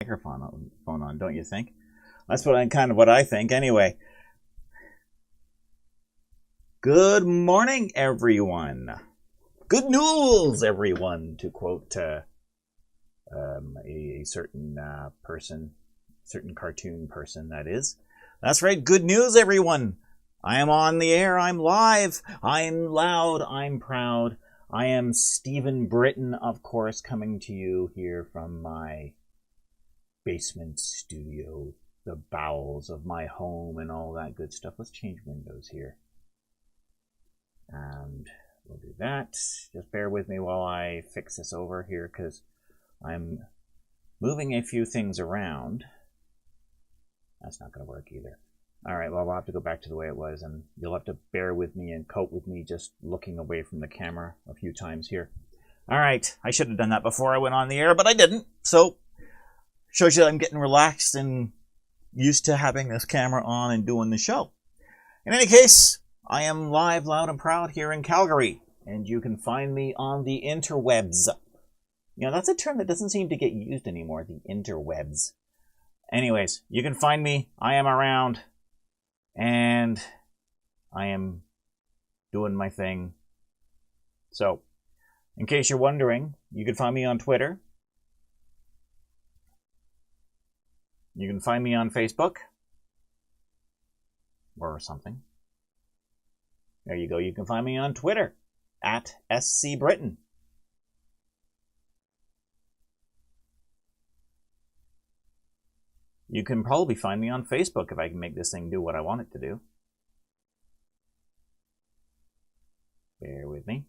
Microphone on, don't you think? That's what I think. Anyway, good morning, everyone. Good news, everyone. To quote a certain certain cartoon person. That is. That's right. Good news, everyone. I am on the air. I'm live. I'm loud. I'm proud. I am Stephen Britton, of course, coming to you here from my basement studio, the bowels of my home and all that good stuff. Let's change windows here. And we'll do that. Just bear with me while I fix this over here because I'm moving a few things around. That's not going to work either. All right, well, I'll have to go back to the way it was, and you'll have to bear with me and cope with me just looking away from the camera a few times here. All right, I should have done that before I went on the air, but I didn't. So, shows you that I'm getting relaxed and used to having this camera on and doing the show. In any case, I am live, loud, and proud here in Calgary, and you can find me on the interwebs. You know, that's a term that doesn't seem to get used anymore, the interwebs. Anyways, you can find me. I am around. And I am doing my thing. So, in case you're wondering, you can find me on Twitter. You can find me on Facebook. Or something. There you go. You can find me on Twitter. At SCBritain. You can probably find me on Facebook if I can make this thing do what I want it to do. Bear with me.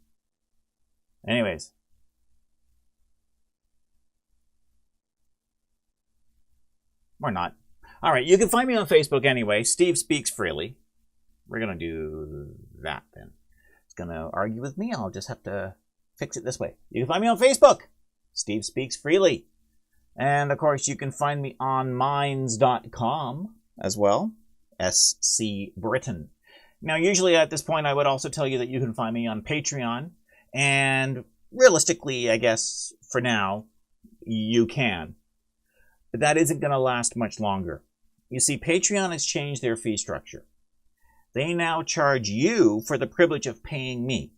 Anyways. Or not. Alright, you can find me on Facebook anyway. Steve Speaks Freely. We're going to do that then. It's going to argue with me. I'll just have to fix it this way. You can find me on Facebook. Steve Speaks Freely. And, of course, you can find me on minds.com as well. SC Britain. Now, usually at this point, I would also tell you that you can find me on Patreon. And realistically, I guess, for now, you can. But that isn't going to last much longer. You see, Patreon has changed their fee structure. They now charge you for the privilege of paying me.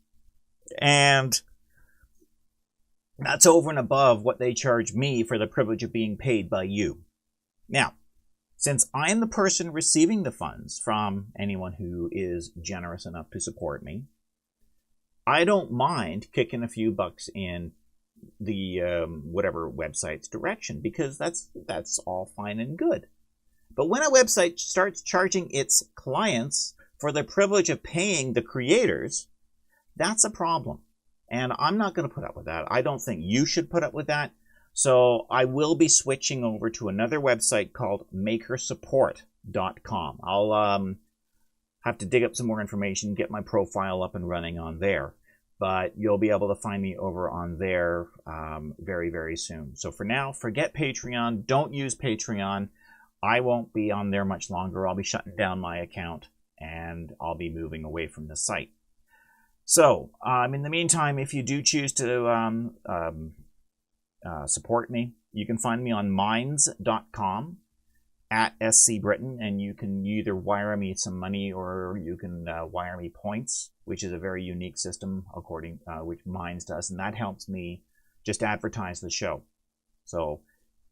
And that's over and above what they charge me for the privilege of being paid by you. Now, since I'm the person receiving the funds from anyone who is generous enough to support me, I don't mind kicking a few bucks in the whatever website's direction, because that's all fine and good. But when a website starts charging its clients for the privilege of paying the creators, that's a problem. And I'm not going to put up with that. I don't think you should put up with that. So I will be switching over to another website called makersupport.com. I'll have to dig up some more information, get my profile up and running on there. But you'll be able to find me over on there very, very soon. So for now, forget Patreon. Don't use Patreon. I won't be on there much longer. I'll be shutting down my account, and I'll be moving away from the site. So, in the meantime, if you do choose to support me, you can find me on minds.com at SCBritain, and you can either wire me some money or you can wire me points, which is a very unique system according which Minds does, and that helps me just advertise the show. So,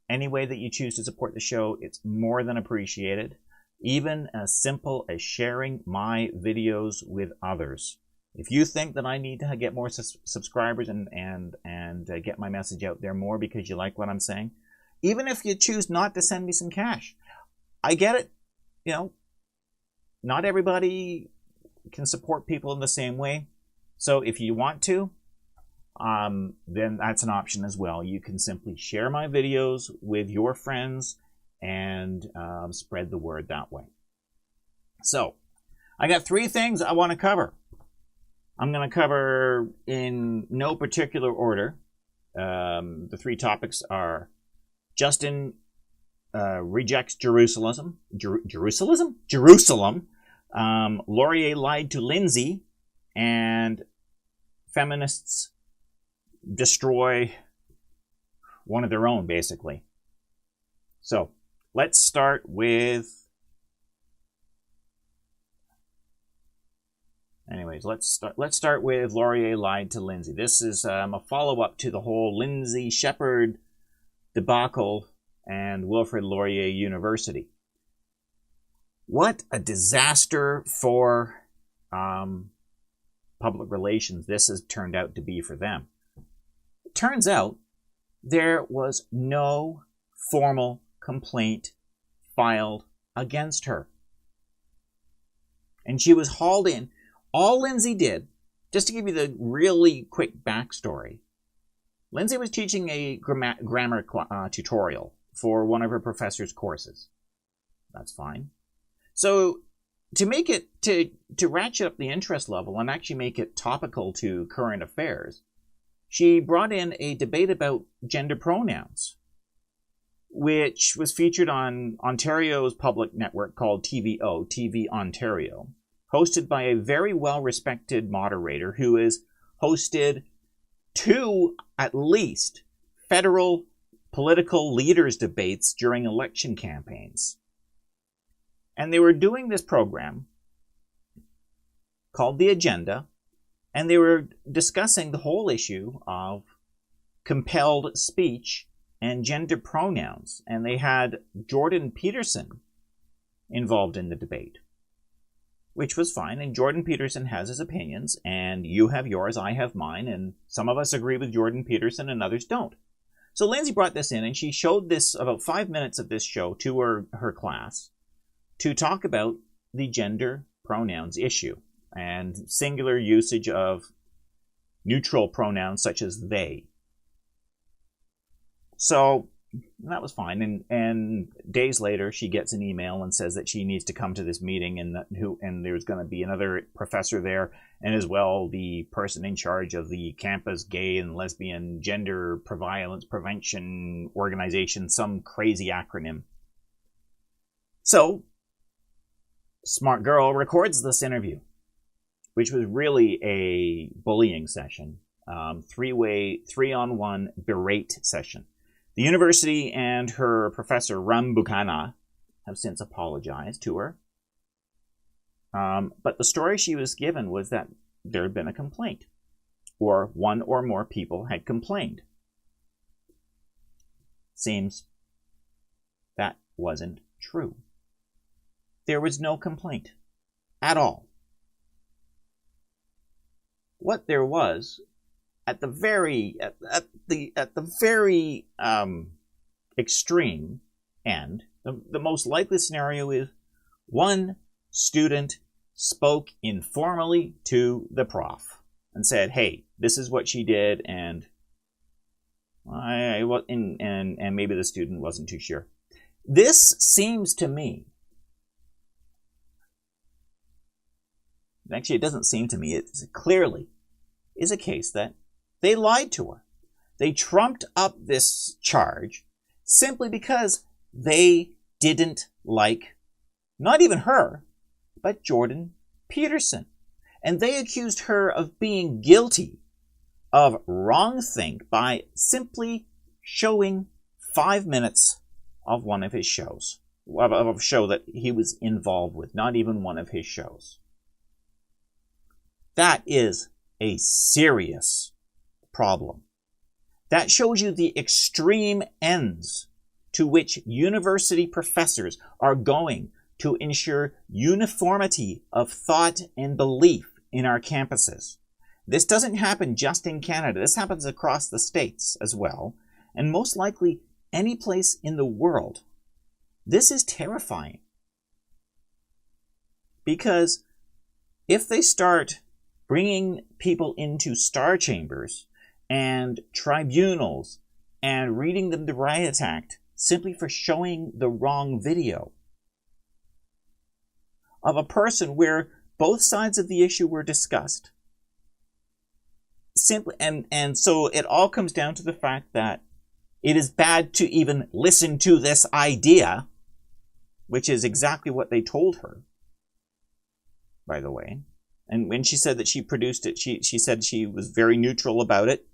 any way that you choose to support the show, it's more than appreciated. Even as simple as sharing my videos with others. If you think that I need to get more subscribers and get my message out there more because you like what I'm saying, even if you choose not to send me some cash, I get it. You know, not everybody can support people in the same way. So if you want to, then that's an option as well. You can simply share my videos with your friends and spread the word that way. So, I got 3 things I want to cover. I'm going to cover in no particular order. The 3 topics are Justin rejects Jerusalem. Jerusalem. Laurier lied to Lindsay, and feminists destroy one of their own, basically. So let's start with... Anyways, let's start with Laurier lied to Lindsay. This is a follow-up to the whole Lindsay Shepherd debacle and Wilfrid Laurier University. What a disaster for public relations this has turned out to be for them. It turns out there was no formal complaint filed against her. And she was hauled in. All Lindsay did, just to give you the really quick backstory, Lindsay was teaching a grammar tutorial for one of her professor's courses. That's fine. So to make it, to ratchet up the interest level and actually make it topical to current affairs, she brought in a debate about gender pronouns, which was featured on Ontario's public network called TVO, TV Ontario, hosted by a very well-respected moderator who has hosted 2, at least, federal political leaders' debates during election campaigns. And they were doing this program called The Agenda, and they were discussing the whole issue of compelled speech and gender pronouns. And they had Jordan Peterson involved in the debate, which was fine. And Jordan Peterson has his opinions, and you have yours, I have mine, and some of us agree with Jordan Peterson and others don't. So Lindsay brought this in, and she showed this, about 5 minutes of this show, to her class to talk about the gender pronouns issue and singular usage of neutral pronouns such as they. So that was fine. And days later, she gets an email and says that she needs to come to this meeting, and there's going to be another professor there, and as well the person in charge of the campus gay and lesbian gender violence prevention organization, some crazy acronym. So, smart girl records this interview, which was really a bullying session, 3-on-1 berate session. The university and her professor, Rambukkana, have since apologized to her. But the story she was given was that there had been a complaint, or one or more people had complained. Seems that wasn't true. There was no complaint at all. What there was, at the very extreme end, the most likely scenario is one student spoke informally to the prof and said, "Hey, this is what she did," and maybe the student wasn't too sure. This seems to me, actually it doesn't seem to me, it clearly is a case that they lied to her. They trumped up this charge simply because they didn't like, not even her, but Jordan Peterson. And they accused her of being guilty of wrongthink by simply showing 5 minutes of one of his shows, of a show that he was involved with, not even one of his shows. That is a serious problem. That shows you the extreme ends to which university professors are going to ensure uniformity of thought and belief in our campuses. This doesn't happen just in Canada. This happens across the states as well, and most likely any place in the world. This is terrifying. Because if they start bringing people into star chambers and tribunals and reading them the riot act simply for showing the wrong video of a person where both sides of the issue were discussed, simply, and so it all comes down to the fact that it is bad to even listen to this idea, which is exactly what they told her, by the way. And when she said that she produced it, she said she was very neutral about it.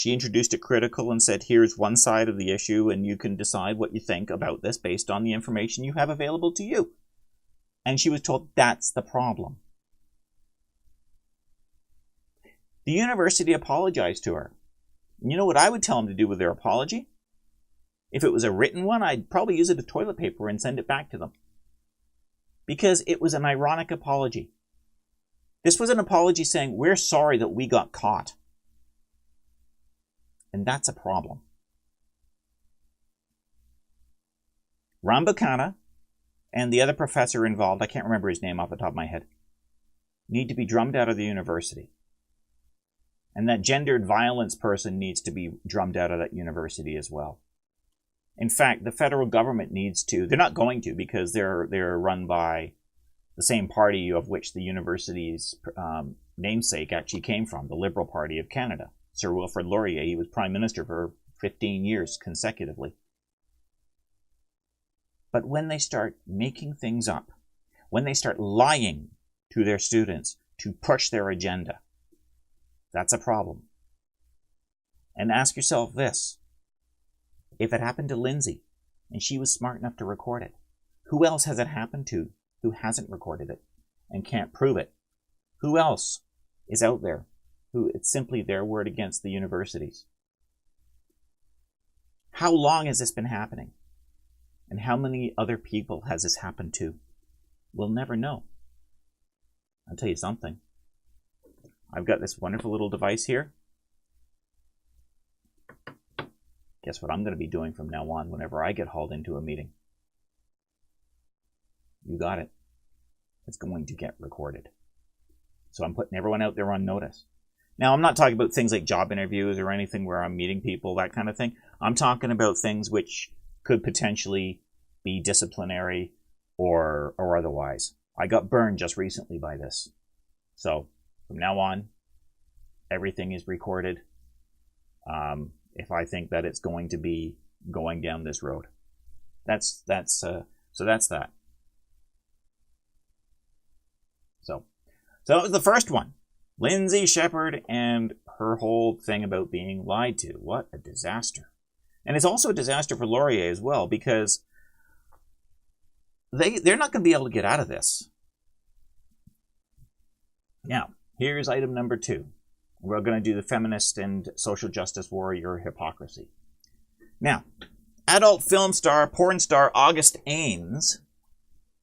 She introduced it critical and said, here's one side of the issue, and you can decide what you think about this based on the information you have available to you. And she was told that's the problem. The university apologized to her. You know what I would tell them to do with their apology? If it was a written one, I'd probably use it as toilet paper and send it back to them. Because it was an ironic apology. This was an apology saying, we're sorry that we got caught. And that's a problem. Rambakana and the other professor involved, I can't remember his name off the top of my head, need to be drummed out of the university. And that gendered violence person needs to be drummed out of that university as well. In fact, the federal government needs to, they're not going to because they're run by the same party of which the university's namesake actually came from, the Liberal Party of Canada. Sir Wilfrid Laurier, he was Prime Minister for 15 years consecutively. But when they start making things up, when they start lying to their students to push their agenda, that's a problem. And ask yourself this. If it happened to Lindsay, and she was smart enough to record it, who else has it happened to who hasn't recorded it and can't prove it? Who else is out there who it's simply their word against the universities? How long has this been happening? And how many other people has this happened to? We'll never know. I'll tell you something. I've got this wonderful little device here. Guess what I'm going to be doing from now on whenever I get hauled into a meeting? You got it. It's going to get recorded. So I'm putting everyone out there on notice. Now, I'm not talking about things like job interviews or anything where I'm meeting people, that kind of thing. I'm talking about things which could potentially be disciplinary or otherwise. I got burned just recently by this. So from now on, everything is recorded. If I think that it's going to be going down this road, so that's that. So that was the first one, Lindsay Shepherd and her whole thing about being lied to. What a disaster! And it's also a disaster for Laurier as well, because they're not going to be able to get out of this. Now, here's item number 2. We're going to do the feminist and social justice warrior hypocrisy. Now, adult film star, porn star August Ames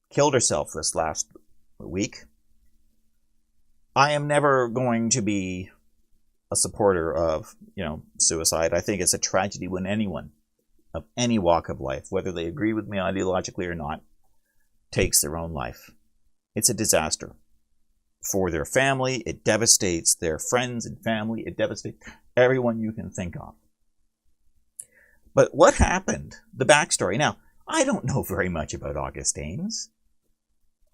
killed herself this last week. I am never going to be a supporter of, suicide. I think it's a tragedy when anyone of any walk of life, whether they agree with me ideologically or not, takes their own life. It's a disaster for their family. It devastates their friends and family. It devastates everyone you can think of. But what happened? The backstory. Now, I don't know very much about August Ames.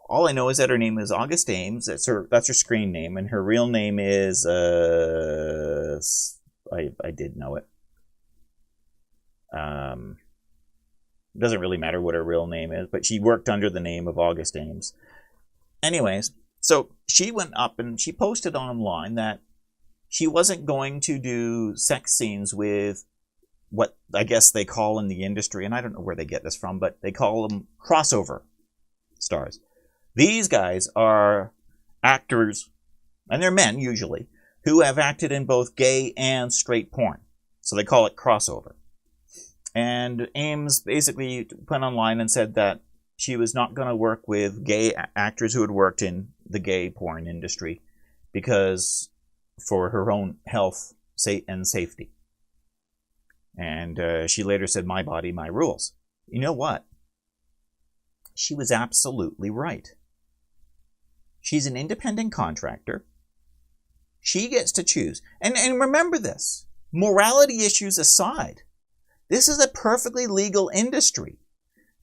All I know is that her name is August Ames. That's her screen name, and her real name is I did know it. It doesn't really matter what her real name is, but she worked under the name of August Ames. Anyways, so she went up and she posted online that she wasn't going to do sex scenes with what I guess they call in the industry, and I don't know where they get this from, but they call them crossover stars. These guys are actors, and they're men usually, who have acted in both gay and straight porn. So they call it crossover. And Ames basically went online and said that she was not going to work with gay actors who had worked in the gay porn industry because for her own health and safety. And she later said, "My body, my rules." You know what? She was absolutely right. She's an independent contractor. She gets to choose. And remember this, morality issues aside, this is a perfectly legal industry.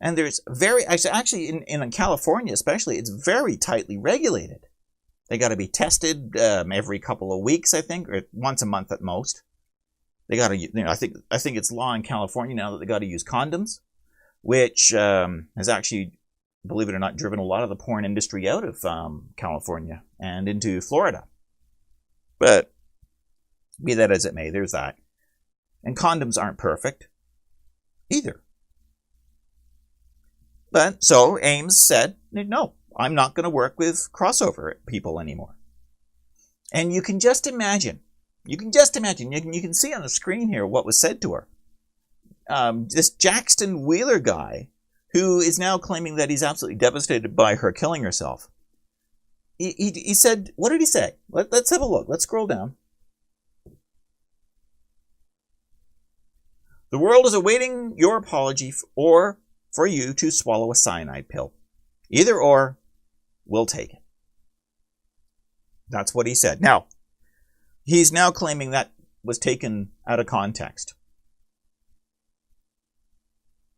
And there's actually in California especially, it's very tightly regulated. They got to be tested every couple of weeks, I think, or once a month at most. They got to, I think it's law in California now that they got to use condoms, which has actually, believe it or not, driven a lot of the porn industry out of California and into Florida. But be that as it may, there's that. And condoms aren't perfect either. But so Ames said, no, I'm not going to work with crossover people anymore. And you can just imagine, you can see on the screen here what was said to her. This Jackson Wheeler guy, who is now claiming that he's absolutely devastated by her killing herself. He said, what did he say? Let's have a look. Let's scroll down. The world is awaiting your apology or for you to swallow a cyanide pill. Either or, we'll take it. That's what he said. Now, he's now claiming that was taken out of context.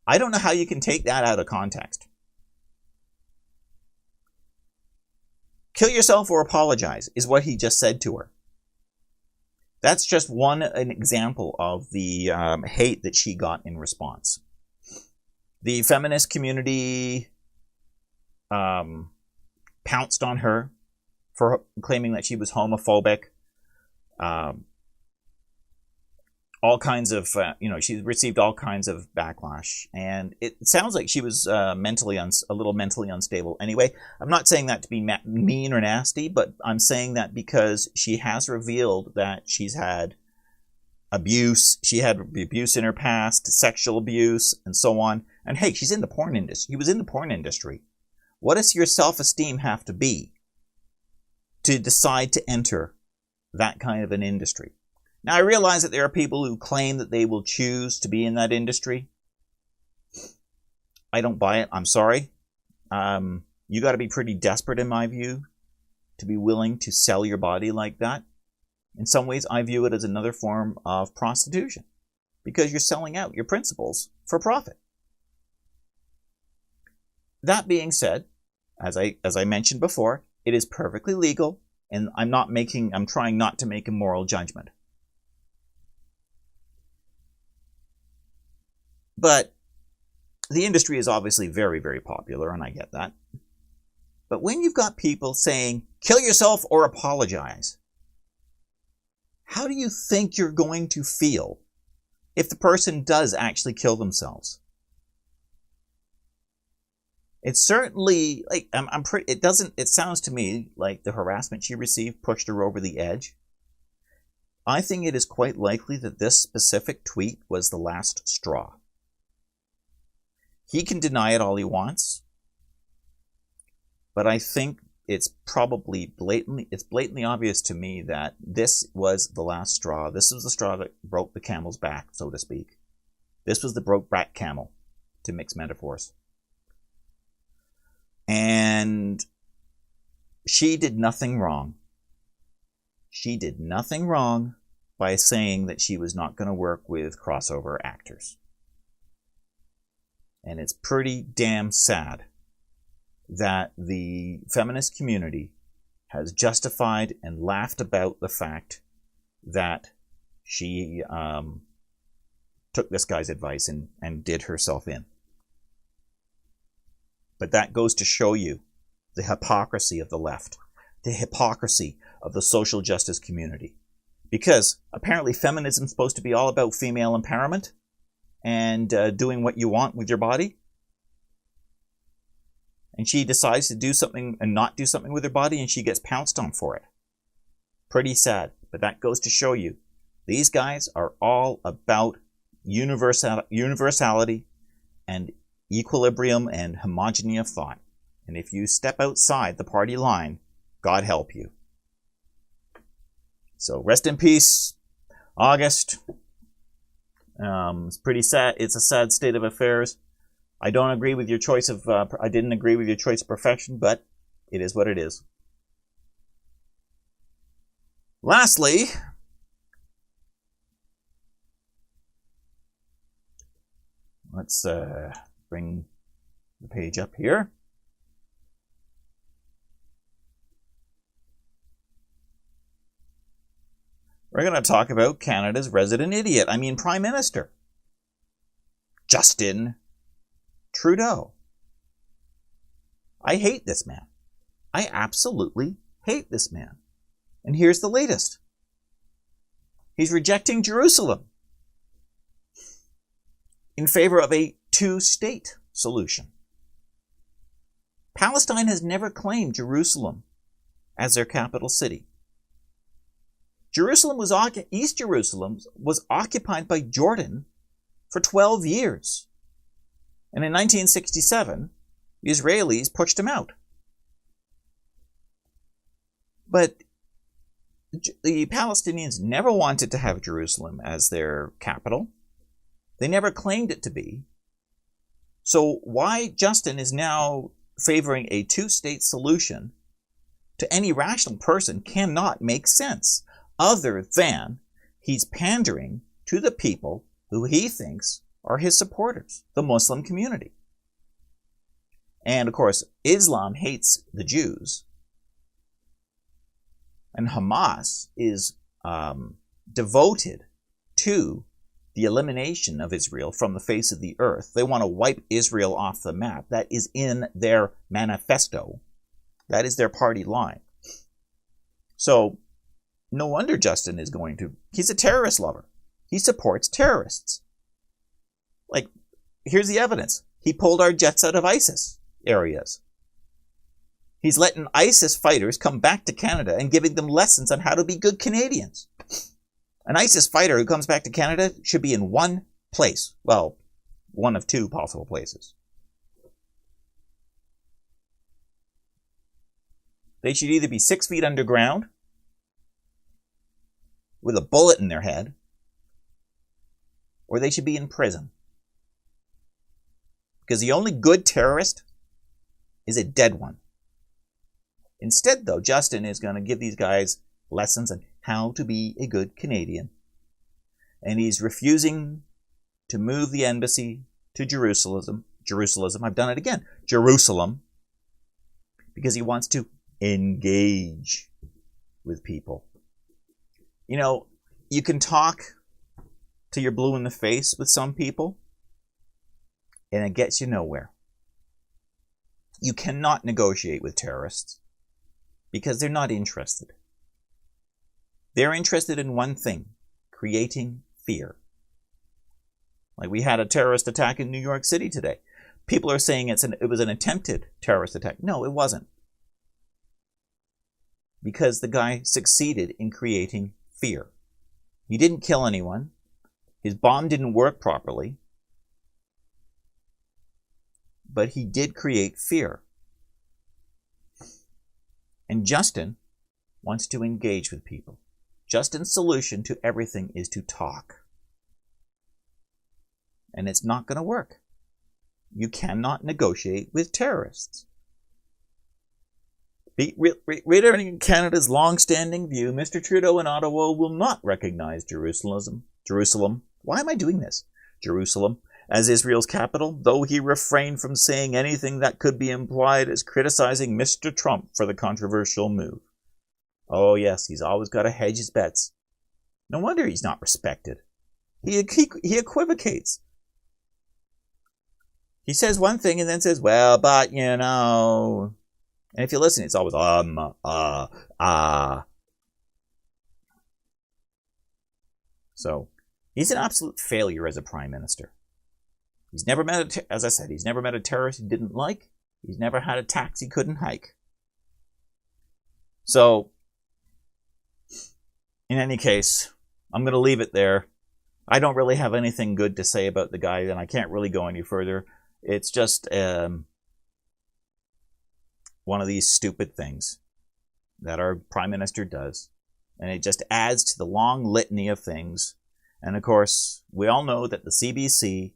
I don't know how you can take that out of context. Kill yourself or apologize is what he just said to her. That's just an example of the hate that she got in response. The feminist community pounced on her for claiming that she was homophobic. All kinds of, she received all kinds of backlash. And it sounds like she was a little mentally unstable. Anyway, I'm not saying that to be mean or nasty, but I'm saying that because she has revealed that she's had abuse. She had abuse in her past, sexual abuse, and so on. And hey, she's in the porn industry. He was in the porn industry. What does your self-esteem have to be to decide to enter that kind of an industry? Now, I realize that there are people who claim that they will choose to be in that industry. I don't buy it. I'm sorry. You got to be pretty desperate, in my view, to be willing to sell your body like that. In some ways, I view it as another form of prostitution because you're selling out your principles for profit. That being said, as I mentioned before, it is perfectly legal, and I'm trying not to make a moral judgment. But the industry is obviously very, very popular, and I get that. But when you've got people saying, kill yourself or apologize, how do you think you're going to feel if the person does actually kill themselves? It's certainly, it sounds to me like the harassment she received pushed her over the edge. I think it is quite likely that this specific tweet was the last straw. He can deny it all he wants, but I think it's blatantly obvious to me that this was the last straw. This was the straw that broke the camel's back, so to speak. This was the broke back camel, to mix metaphors. And she did nothing wrong. She did nothing wrong by saying that she was not going to work with crossover actors. And it's pretty damn sad that the feminist community has justified and laughed about the fact that she took this guy's advice and did herself in. But that goes to show you the hypocrisy of the left, the hypocrisy of the social justice community. Because apparently feminism is supposed to be all about female empowerment and doing what you want with your body. And she decides to do something and not do something with her body, and she gets pounced on for it. Pretty sad, but that goes to show you these guys are all about universality and equilibrium and homogeny of thought. And if you step outside the party line, God help you. So rest in peace, August. It's pretty sad. It's a sad state of affairs. I don't agree with your choice of. I didn't agree with your choice of profession, but it is what it is. Lastly, let's bring the page up here. We're going to talk about Canada's resident idiot. Prime Minister. Justin Trudeau. I hate this man. I absolutely hate this man. And here's the latest. He's rejecting Jerusalem. in favor of a two-state solution. Palestine has never claimed Jerusalem as their capital city. East Jerusalem was occupied by Jordan for 12 years. And in 1967, the Israelis pushed them out. But the Palestinians never wanted to have Jerusalem as their capital. They never claimed it to be. So why Justin is now favoring a two-state solution to any rational person cannot make sense, other than he's pandering to the people who he thinks are his supporters, the Muslim community. And of course, Islam hates the Jews. And Hamas is devoted to the elimination of Israel from the face of the earth. They want to wipe Israel off the map. That is in their manifesto. That is their party line. So, no wonder Justin is going to... He's a terrorist lover. He supports terrorists. Like, here's the evidence. He pulled our jets out of ISIS areas. He's letting ISIS fighters come back to Canada and giving them lessons on how to be good Canadians. An ISIS fighter who comes back to Canada should be in one place. Well, one of two possible places. They should either be 6 feet underground with a bullet in their head, or they should be in prison. Because the only good terrorist is a dead one. Instead, though, Justin is going to give these guys lessons on how to be a good Canadian. And he's refusing to move the embassy to Jerusalem. I've done it again. Jerusalem. Because he wants to engage with people. You know, you can talk till you're blue in the face with some people, and it gets you nowhere. You cannot negotiate with terrorists because they're not interested. They're interested in one thing, creating fear. Like we had a terrorist attack in New York City today. People are saying it was an attempted terrorist attack. No, it wasn't. Because the guy succeeded in creating fear. He didn't kill anyone. His bomb didn't work properly. But he did create fear. And Justin wants to engage with people. Justin's solution to everything is to talk. And it's not going to work. You cannot negotiate with terrorists. Reiterating Canada's long-standing view, Mr. Trudeau in Ottawa will not recognize Jerusalem. Why am I doing this? Jerusalem as Israel's capital, though he refrained from saying anything that could be implied as criticizing Mr. Trump for the controversial move. Oh yes, he's always got to hedge his bets. No wonder he's not respected. He equivocates. He says one thing and then says, well, but, you know... And if you listen, it's always, So, he's an absolute failure as a prime minister. He's never met, as I said, he's never met a terrorist he didn't like. He's never had a tax he couldn't hike. So, in any case, I'm going to leave it there. I don't really have anything good to say about the guy, and I can't really go any further. It's just one of these stupid things that our prime minister does. And it just adds to the long litany of things. And of course, we all know that the CBC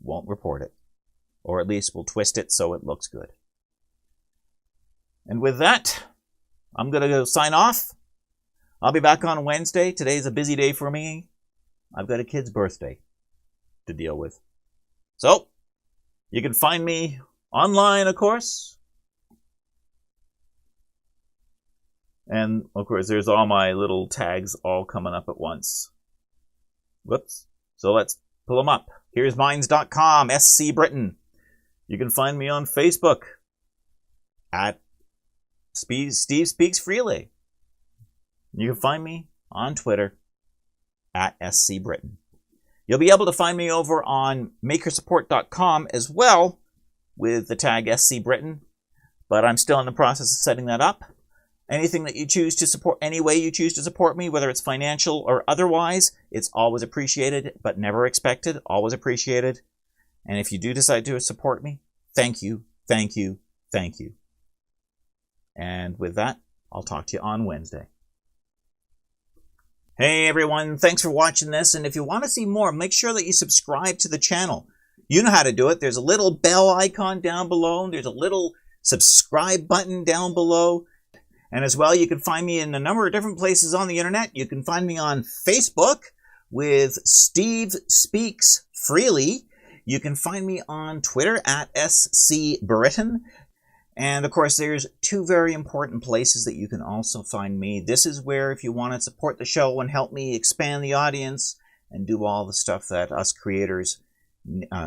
won't report it. Or at least will twist it so it looks good. And with that, I'm going to go sign off. I'll be back on Wednesday. Today's a busy day for me. I've got a kid's birthday to deal with. So, you can find me online, of course. And, of course, there's all my little tags all coming up at once. Whoops. So let's pull them up. Here's minds.com, SC Britain. You can find me on Facebook at Steve Speaks Freely. You can find me on Twitter at SC Britain. You'll be able to find me over on makersupport.com as well with the tag SC Britain, but I'm still in the process of setting that up. Anything that you choose to support, any way you choose to support me, whether it's financial or otherwise, it's always appreciated, but never expected, always appreciated. And if you do decide to support me, thank you, thank you, thank you. And with that, I'll talk to you on Wednesday. Hey everyone, thanks for watching this, and if you want to see more, make sure that you subscribe to the channel. You know how to do it. There's a little bell icon down below, there's a little subscribe button down below. And as well, you can find me in a number of different places on the internet. You can find me on Facebook with Steve Speaks Freely. You can find me on Twitter at SC Britain. And of course, there's two very important places that you can also find me. This is where, if you want to support the show and help me expand the audience and do all the stuff that us creators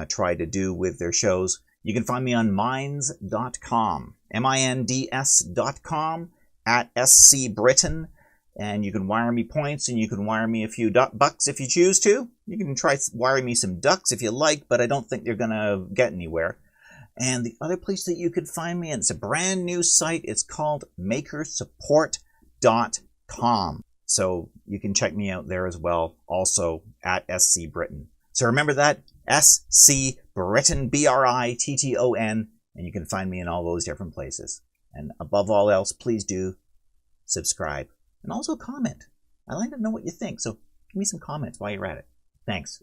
try to do with their shows, you can find me on minds.com, minds.com. at SC Britain, and you can wire me points, and you can wire me a few bucks if you choose to. You can try wiring me some ducks if you like, but I don't think they're going to get anywhere. And the other place that you could find me, and it's a brand new site, it's called makersupport.com. So you can check me out there as well, also at SC Britain. So remember that, SC Britain, Britton, and you can find me in all those different places. And above all else, please do subscribe. And also comment. I like to know what you think, so give me some comments while you're at it. Thanks.